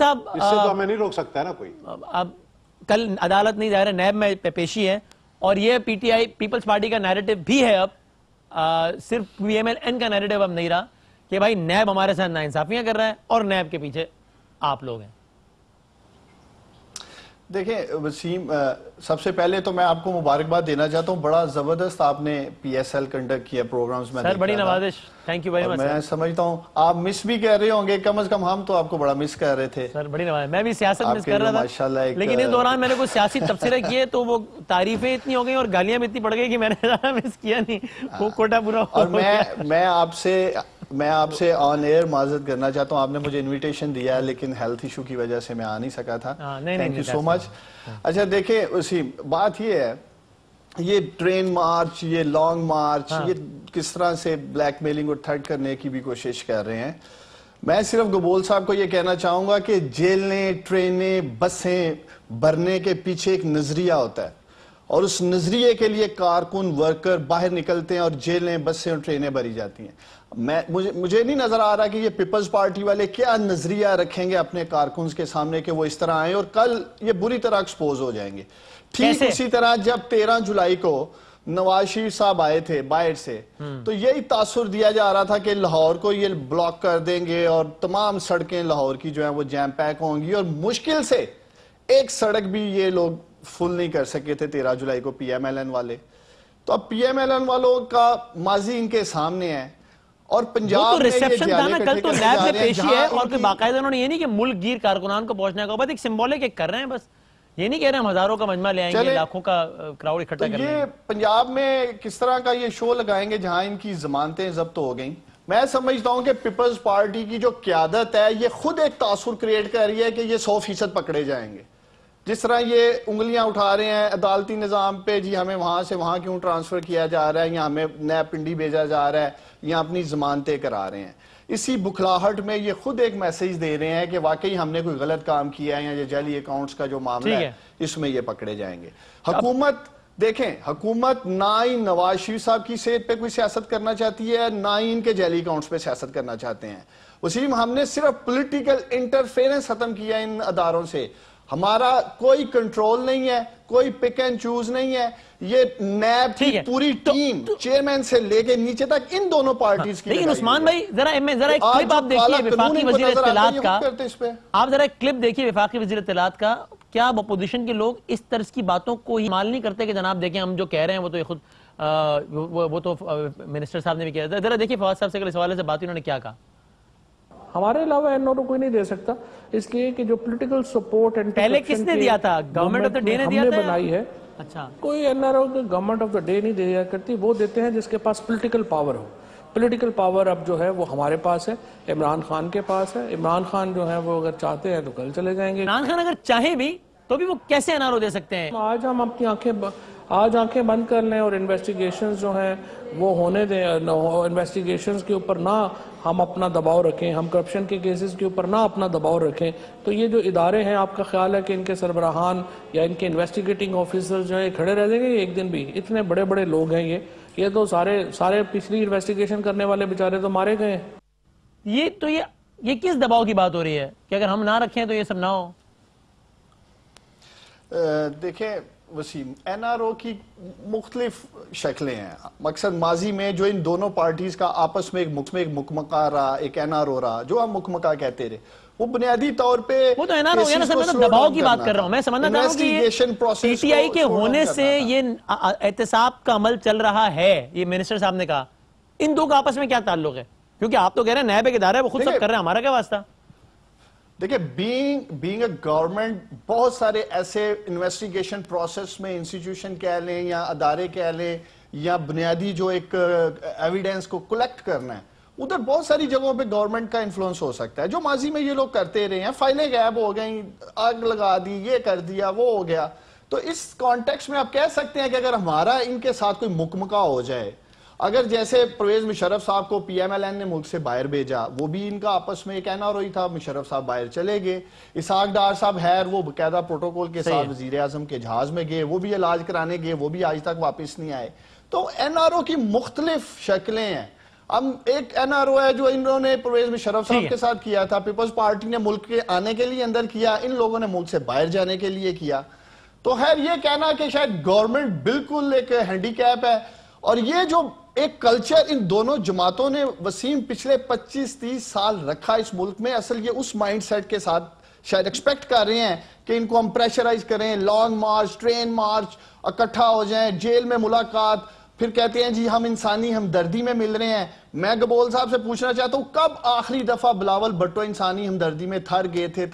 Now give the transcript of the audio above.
صاحب اس سے تو ہمیں نہیں روک سکتا ہے نا کوئی. اب کل عدالت نہیں ظاہر ہے نیب میں پیشی ہے اور یہ P T I Peoples Party کا نیریٹو بھی ہے اب صرف پی ایم ایل این کا نیریٹو اب نہیں رہا کہ بھائی نیب ہمارے ساتھ ناانصافیاں کر رہا ہے اور نیب کے پیچھے آپ لوگ ہیں. دیکھیں وسیم سب سے پہلے تو میں آپ کو مبارکباد دینا چاہتا ہوں, بڑا زبردست آپ نے پی ایس ایل کنڈکٹ کیا پروگرامز میں. سر بڑی نوازش, تھینک یو ویری مچ. میں سمجھتا ہوں آپ مس بھی کر رہے ہوں گے, کم از کم ہم تو آپ کو بڑا مس کر رہے تھے. سر بڑی نوازش, میں بھی سیاست مس کر رہا تھا لیکن اس دوران میں نے کوئی سیاسی تبصرے کیے تو وہ تعریفیں اتنی ہو گئی اور گالیاں بھی اتنی پڑ گئی کہ میں نے زیادہ مس کیا نہیں, وہ کوٹا پورا ہو گیا. اور میں آپ سے آن ایئر معذرت کرنا چاہتا ہوں, آپ نے مجھے انویٹیشن دیا ہے لیکن ہیلتھ ایشو کی وجہ سے میں آ نہیں سکا تھا. تھینک یو سو مچ. اچھا دیکھیں اسی بات یہ ہے, یہ ٹرین مارچ, یہ لانگ مارچ, یہ کس طرح سے بلیک میلنگ اور تھرٹ کرنے کی بھی کوشش کر رہے ہیں. میں صرف گبول صاحب کو یہ کہنا چاہوں گا کہ جیلیں, ٹرینیں, بسیں بھرنے کے پیچھے ایک نظریہ ہوتا ہے اور اس نظریے کے لیے کارکن ورکر باہر نکلتے ہیں اور جیلیں, بسیں اور ٹرینیں بھری جاتی ہیں. مجھے نہیں نظر آ رہا کہ یہ پیپلز پارٹی والے کیا نظریہ رکھیں گے اپنے کارکنز کے سامنے کہ وہ اس طرح آئیں اور کل یہ بری طرح ایکسپوز ہو جائیں گے. ٹھیک اسی طرح جب 13 جولائی کو نواز شریف صاحب آئے تھے باہر سے تو یہی تاثر دیا جا رہا تھا کہ لاہور کو یہ بلاک کر دیں گے اور تمام سڑکیں لاہور کی جو ہیں وہ جیم پیک ہوں گی, اور مشکل سے ایک سڑک بھی یہ لوگ فل نہیں کر سکے تھے 13 جولائی کو پی ایم ایل این والے. تو اب پی ایم ایل این والوں کا ماضی ان کے سامنے ہے اور پنجاب میں یہ جالے کل تو نیب میں پیشی ہے اور پھر باقاعدہ انہوں نے یہ نہیں کہ ملک گیر کارکنان کو پہنچنے کا بعد ایک سمبولک ایک کر رہے ہیں, بس یہ نہیں کہہ رہے ہم ہزاروں کا مجمع لے آئیں گے, لاکھوں کا کراؤڈ اکٹھا کر لیں گے. یہ پنجاب میں کس طرح کا یہ شو لگائیں گے جہاں ان کی ضمانتیں ضبط ہو گئیں. میں سمجھتا ہوں کہ پیپلز پارٹی کی جو قیادت ہے یہ خود ایک تاثر کریٹ کر رہی ہے کہ یہ 100% پکڑے جائیں گے. جس طرح یہ انگلیاں اٹھا رہے ہیں عدالتی نظام پہ, جی ہمیں وہاں سے وہاں کیوں ٹرانسفر کیا جا رہا ہے, یا ہمیں نیب پنڈی بھیجا جا رہا ہے, یا اپنی ضمانتیں کرا رہے ہیں. اسی بکھلاہٹ میں یہ خود ایک میسیج دے رہے ہیں کہ واقعی ہم نے کوئی غلط کام کیا ہے, یا یہ جعلی اکاؤنٹس کا جو معاملہ ہے اس میں یہ پکڑے جائیں گے. حکومت دیکھیں, حکومت نہ ہی نواز شریف صاحب کی صحت پہ کوئی سیاست کرنا چاہتی ہے, نہ ہی ان کے جعلی اکاؤنٹس پہ سیاست کرنا چاہتے ہیں. وسیم, ہم نے صرف پولیٹیکل انٹرفیرنس ختم کیا ان اداروں سے. ہمارا کوئی کنٹرول نہیں ہے, کوئی پک اینڈ چوز نہیں ہے. یہ نیب کی پوری ٹیم چیئرمین سے لے کے نیچے تک ان دونوں پارٹیز کی. لیکن عثمان بھائی ذرا ایک کلپ آپ دیکھیے وفاقی وزیر اطلاعات کا, آپ ذرا ایک کلپ دیکھیے وفاقی وزیر اطلاعات کا. کیا اپوزیشن کے لوگ اس طرز کی باتوں کو ہی مال نہیں کرتے کہ جناب دیکھیں ہم جو کہہ رہے ہیں وہ تو خود وہ تو منسٹر صاحب نے بھی کیا تھا. ذرا دیکھیے فواد صاحب سے اس حوالے سے بات انہوں نے کیا کہا. ہمارے علاوہ این آر او کوئی نہیں دے سکتا, اس لیے کہ جو پولیٹیکل سپورٹ پہلے کس نے دیا تھا, گورنمنٹ آف دا ڈے نے دیا تھا, بنائی ہے. اچھا, کوئی N R O government of the day نہیں دیا کرتی, وہ دیتے ہیں جس کے پاس پولیٹیکل پاور ہو. پولیٹیکل پاور اب جو ہے وہ ہمارے پاس ہے, عمران خان کے پاس ہے. عمران خان جو ہے وہ اگر چاہتے ہیں تو کل چلے جائیں گے. عمران خان اگر چاہیں بھی تو بھی وہ کیسے این آر او دے سکتے ہیں؟ آج ہم اپنی آنکھیں بند کر لیں اور انویسٹیگیشنز جو ہیں وہ ہونے دیں. انویسٹیگیشنز کے اوپر نہ ہم اپنا دباؤ رکھیں, ہم کرپشن کے کیسز کے اوپر نہ اپنا دباؤ رکھیں, تو یہ جو ادارے ہیں آپ کا خیال ہے کہ ان کے سربراہان یا ان کے انویسٹیگیٹنگ آفیسر جو ہیں کھڑے رہ جائیں گے ایک دن بھی؟ اتنے بڑے بڑے لوگ ہیں یہ تو سارے پچھلی انویسٹیگیشن کرنے والے بیچارے تو مارے گئے ہیں. یہ کس دباؤ کی بات ہو رہی ہے کہ اگر ہم نہ رکھیں تو یہ سب نہ ہو؟ دیکھیں وسیم, این آر او کی مختلف شکلیں ہیں. مقصد ماضی میں جو ان دونوں پارٹیز کا آپس میں ایک مکمکہ رہا, ایک این آر او رہا, جو ہم مکمکہ کہتے رہے, وہ بنیادی طور پہ وہ تو این آر او ہے نا سر, میں تو دباؤ کی بات کر رہا ہوں. میں سمجھنا چاہ رہا ہوں کہ پی ٹی آئی کے ہونے سے یہ احتساب کا عمل چل رہا ہے, یہ منسٹر صاحب نے کہا, ان دو کا آپس میں کیا تعلق ہے؟ کیونکہ آپ تو کہہ رہے ہیں نیب ایک ادارہ ہے, وہ خود سب کر رہے ہیں, ہمارا کیا واسطہ؟ دیکھیں بینگ اے گورنمنٹ بہت سارے ایسے انویسٹیگیشن پروسیس میں انسٹیٹیوشن کہہ لیں یا ادارے کہہ لیں یا بنیادی جو ایک ایویڈنس کو کلیکٹ کرنا ہے, ادھر بہت ساری جگہوں پہ گورنمنٹ کا انفلوئنس ہو سکتا ہے, جو ماضی میں یہ لوگ کرتے رہے ہیں. فائلیں غائب ہو گئیں, آگ لگا دی, یہ کر دیا, وہ ہو گیا. تو اس کانٹیکس میں آپ کہہ سکتے ہیں کہ اگر ہمارا ان کے ساتھ کوئی مکمکہ ہو جائے, اگر جیسے پرویز مشرف صاحب کو پی ایم ایل این نے ملک سے باہر بھیجا, وہ بھی ان کا آپس میں ایک این آر او ہی تھا, مشرف صاحب باہر چلے گئے. اسحاق ڈار صاحب خیر وہ باقاعدہ پروٹوکول کے ساتھ وزیر اعظم کے جہاز میں گئے, وہ بھی علاج کرانے گئے, وہ بھی آج تک واپس نہیں آئے. تو این آر او کی مختلف شکلیں ہیں. ہم ایک NRO ہے جو انہوں نے پرویز مشرف صاحب کے ساتھ کیا تھا، پیپلز پارٹی نے ملک کے آنے کے لیے اندر کیا، ان لوگوں نے ملک سے باہر جانے کے لیے کیا. تو خیر یہ کہنا کہ شاید گورنمنٹ بالکل ایک ہینڈی کیپ ہے، اور یہ جو ایک کلچر ان دونوں جماعتوں نے وسیم پچھلے 25-30 سال رکھا اس ملک میں، اصل یہ اس مائنڈ سیٹ کے ساتھ شاید ایکسپیکٹ کر رہے ہیں کہ ان کو ہم پریشرائز کریں، لانگ مارچ، ٹرین مارچ، اکٹھا ہو جائیں، جیل میں ملاقات، پھر کہتے ہیں جی ہم انسانی ہمدردی میں مل رہے ہیں. میں گبول صاحب سے پوچھنا چاہتا ہوں کب آخری دفعہ بلاول بھٹو انسانی ہمدردی میں تھر گئے تھے؟